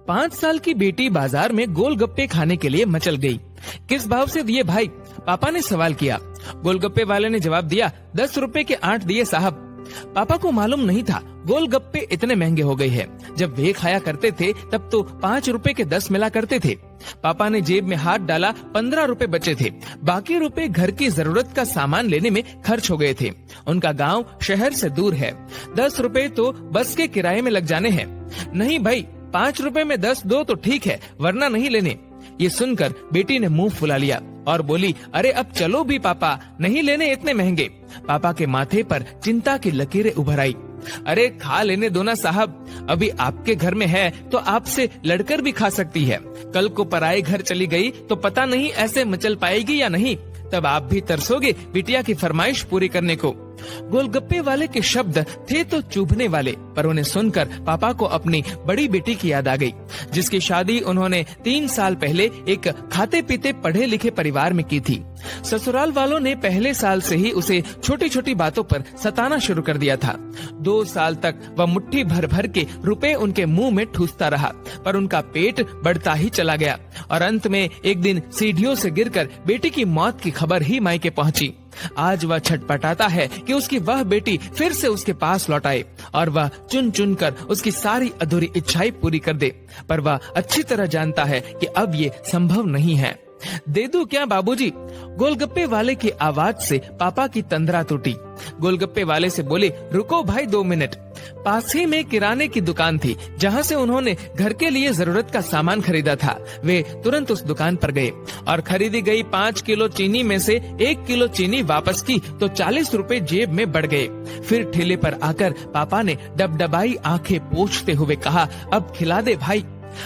5 साल की बेटी बाजार में गोलगप्पे खाने के लिए मचल गई। किस भाव से दिए भाई? पापा ने सवाल किया। गोलगप्पे वाले ने जवाब दिया, 10 रुपए के 8 दिए साहब। पापा को मालूम नहीं था गोलगप्पे इतने महंगे हो गए हैं। जब वे खाया करते थे तब तो 5 रुपए के 10 मिला करते थे। पापा ने जेब में हाथ डाला, 15 रुपए बचे थे। बाकी रुपए घर की जरूरत का सामान लेने में खर्च हो गए थे। उनका गांव शहर से दूर है। 10 रुपए तो बस के किराए में लग जाने हैं। नहीं भाई, 5 रुपए में 10 दो तो ठीक है, वरना नहीं लेने। ये सुनकर बेटी ने मुंह फुला लिया और बोली, अरे अब चलो भी पापा, नहीं लेने इतने महंगे। पापा के माथे पर चिंता की लकीरें उभर आई। अरे खा लेने दो ना साहब, अभी आपके घर में है तो आपसे लड़कर भी खा सकती है। कल को पराए घर चली गई तो पता नहीं ऐसे मचल पाएगी या नहीं, तब आप भी तरसोगे बिटिया की फरमाइश पूरी करने को। गोलगप्पे वाले के शब्द थे तो चुभने वाले, पर उन्हें सुनकर पापा को अपनी बड़ी बेटी की याद आ गई, जिसकी शादी उन्होंने 3 साल पहले एक खाते पीते पढ़े लिखे परिवार में की थी। ससुराल वालों ने पहले साल से ही उसे छोटी छोटी बातों पर सताना शुरू कर दिया था। 2 साल तक वह मुट्ठी भर भर के रुपए उनके मुंह में ठूसता रहा, पर उनका पेट बढ़ता ही चला गया और अंत में एक दिन सीढ़ियों से गिरकर बेटी की मौत की खबर ही मायके पहुंची। आज वह छटपटाता है कि उसकी वह बेटी फिर से उसके पास लौट आए और वह चुन चुन कर उसकी सारी अधूरी इच्छाएं पूरी कर दे, पर वह अच्छी तरह जानता है कि अब ये संभव नहीं है। दे दूं क्या बाबूजी? गोलगप्पे वाले की आवाज से पापा की तंद्रा टूटी। गोलगप्पे वाले से बोले, रुको भाई 2 मिनट। पास ही में किराने की दुकान थी, जहां से उन्होंने घर के लिए जरूरत का सामान खरीदा था। वे तुरंत उस दुकान पर गए और खरीदी गई 5 किलो चीनी में से 1 किलो चीनी वापस की तो 40 रुपए जेब में बढ़ गए। फिर ठेले पर आकर पापा ने डबडबाई आंखें पोंछते हुए कहा, अब खिला दे भाई।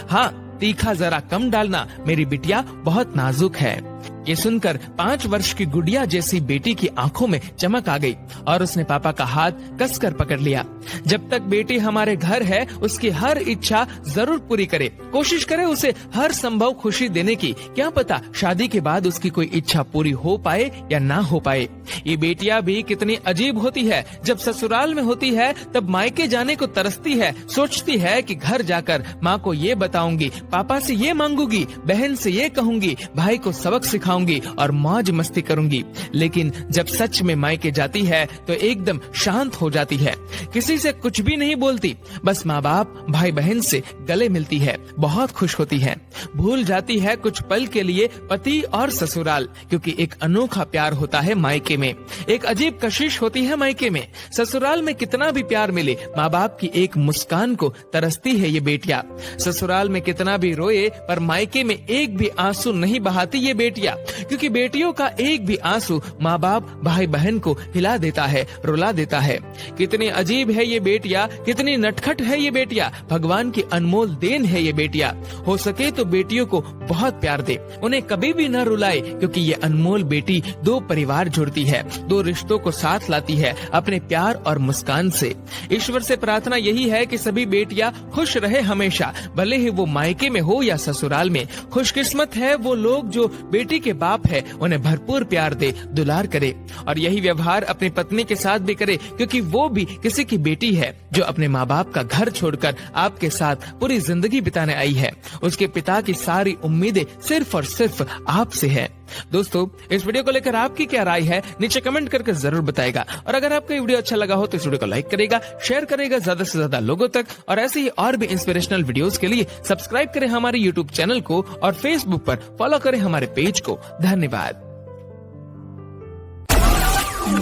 हाँ, तीखा जरा कम डालना, मेरी बिटिया बहुत नाजुक है। ये सुनकर 5 वर्ष की गुड़िया जैसी बेटी की आंखों में चमक आ गई और उसने पापा का हाथ कसकर पकड़ लिया। जब तक बेटी हमारे घर है, उसकी हर इच्छा जरूर पूरी करे, कोशिश करे उसे हर संभव खुशी देने की। क्या पता शादी के बाद उसकी कोई इच्छा पूरी हो पाए या ना हो पाए। ये बेटियां भी कितनी अजीब होती है। जब ससुराल में होती है तब मायके जाने को तरसती है, सोचती है कि घर जाकर माँ को ये बताऊंगी, पापा से ये मांगूंगी, बहन से ये कहूंगी, भाई को सबक सिखाऊंगी और मौज मस्ती करूंगी। लेकिन जब सच में मायके जाती है तो एकदम शांत हो जाती है, किसी से कुछ भी नहीं बोलती, बस माँ बाप भाई बहन से गले मिलती है, बहुत खुश होती है, भूल जाती है कुछ पल के लिए पति और ससुराल, क्योंकि एक अनोखा प्यार होता है मायके में, एक अजीब कशिश होती है मायके में। ससुराल में कितना भी प्यार मिले, माँ बाप की एक मुस्कान को तरसती है ये बेटियां। ससुराल में कितना भी रोए, पर मायके में एक भी आंसू नहीं बहाती ये बेटियां, क्योंकि बेटियों का एक भी आंसू माँ बाप भाई बहन को हिला देता है, रुला देता है। कितनी अजीब है ये बेटियां, कितनी नटखट है ये बेटियां, भगवान की अनमोल देन है ये बेटियां। हो सके तो बेटियों को बहुत प्यार दे, उन्हें कभी भी न रुलाए, क्योंकि ये अनमोल बेटी 2 परिवार जोड़ती है, 2 रिश्तों को साथ लाती है अपने प्यार और मुस्कान से। ईश्वर से प्रार्थना यही है कि सभी बेटियां खुश रहे हमेशा, भले ही वो मायके में हो या ससुराल में। खुशकिस्मत है वो लोग जो बेटी के बाप है, उन्हें भरपूर प्यार दे, दुलार करे, और यही व्यवहार अपनी पत्नी के साथ भी करे, क्योंकि वो भी किसी की बेटी है जो अपने माँ बाप का घर छोड़कर आपके साथ पूरी जिंदगी बिताने आई है। उसके पिता की सारी उम्मीदें सिर्फ और सिर्फ आपसे है। दोस्तों, इस वीडियो को लेकर आपकी क्या राय है, नीचे कमेंट करके जरूर बताएगा। और अगर आपको ये वीडियो अच्छा लगा हो तो इस वीडियो को लाइक करेगा, शेयर करेगा ज्यादा से ज्यादा लोगों तक, और ऐसे ही और भी इंस्पिरेशनल वीडियोस के लिए सब्सक्राइब करें हमारे यूट्यूब चैनल को और फेसबुक पर फॉलो करें हमारे पेज को। धन्यवाद।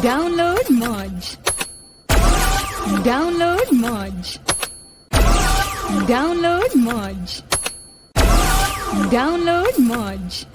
डाउनलोड मौज, डाउनलोड मौज, डाउनलोड मौज, डाउनलोड मौज।